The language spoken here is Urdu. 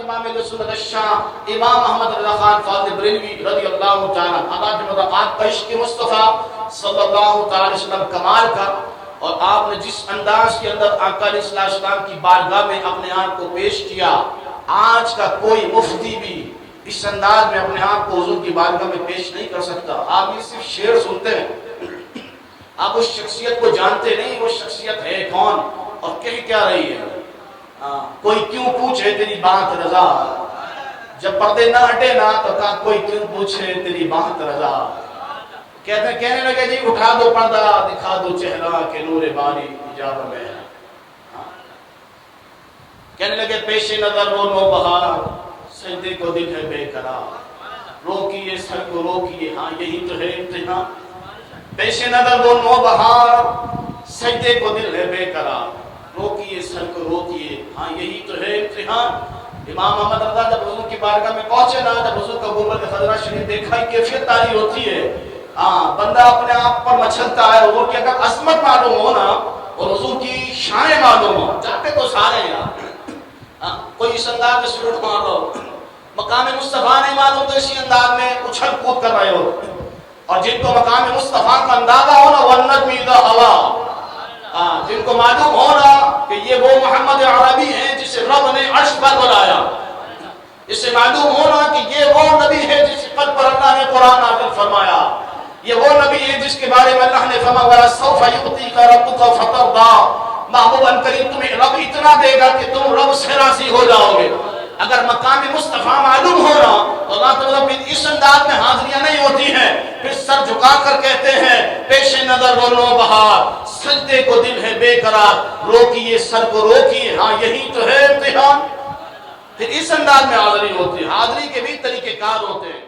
امام سنت الشام امام محمد رضا خان فاضل بریلوی رضی اللہ تعالیٰ عنہ کے ملاقات کا عشق مصطفیٰ صلی اللہ تعالی وسلم کمال کا، اور آپ نے جس انداز کے اندر آقا علیہ السلام کی بارگاہ میں اپنے آپ کو پیش کیا، آج کا کوئی مفتی بھی اس انداز میں اپنے آپ کو حضور کی بارگاہ میں پیش نہیں کر سکتا۔ آپ یہ صرف شعر سنتے ہیں، آپ اس شخصیت کو جانتے نہیں، وہ شخصیت ہے کون اور کہہ کیا رہی ہے۔ کوئی کیوں پوچھے تیری بات رضا، جب پردے نہ ہٹے نا تو کہا کوئی کیوں پوچھے تیری بات رضا۔ کہنے لگے جی اٹھا دو پردہ دکھا دو چہرہ کہ نور باری حجاب میں ہے۔ کہنے لگے پیش نظر وہ نو بہار، سجدے کو دل ہے بے قرار، روکیے سر کو روکیے ہاں یہی تو ہے امتحان۔ پیش نظر وہ نو بہار، سجدے کو دل ہے بے قرار، روکیے سر کو روکیے ہاں یہی تو ہے امتحان۔ امام محمد رضا جب حضور کی بارگاہ میں پہنچے نا، جب حضور کا گنبد خضرا شریف دیکھا، کیفیت تاری ہوتی ہے۔ بندہ اپنے آپ پر مچھلتا ہے، حضور کی اگر عظمت معلوم ہو نا اور حضور کی شان معلوم ہو، جاتے تو سارے یار کوئی اس انداز میں سلوٹ مار رہو، مقام مصطفیٰ نہیں معلوم تو اسی انداز میں اچھل کود کر رہے ہو، اور جن کو مقام مصطفیٰ کا اندازہ ہو نا والنجم اذا ہوا، جن کو معلوم ہو نا کہ یہ وہ محمد عربی ہیں جسے رب نے عرش پر بلایا، جسے معلوم ہو نا کہ یہ وہ نبی ہے جس قلب پر اللہ نے قرآن نازل فرمایا، یہ وہ نبی ہے جس کے بارے میں اللہ نے فرمایا وَلَسَوْفَ يُعْطِيكَ رَبُّكَ فَتَرْضَىٰ، محبوب کریم تمہیں رب اتنا دے گا کہ تم رب سے راضی ہو جاؤ گے۔ اگر مقام مصطفیٰ معلوم ہو نا تو اللہ تعالیٰ پھر اس انداز میں حاضریاں نہیں ہوتی ہیں، پھر سر جھکا کر کہتے ہیں پیش نظر وہ نو بہار، سجدے کو دل ہے بے قرار، روکیے سر کو روکیے ہاں یہی تو ہے امتحان۔ پھر اس انداز میں حاضری ہوتی ہے۔ حاضری کے بھی طریقہ کار ہوتے ہیں۔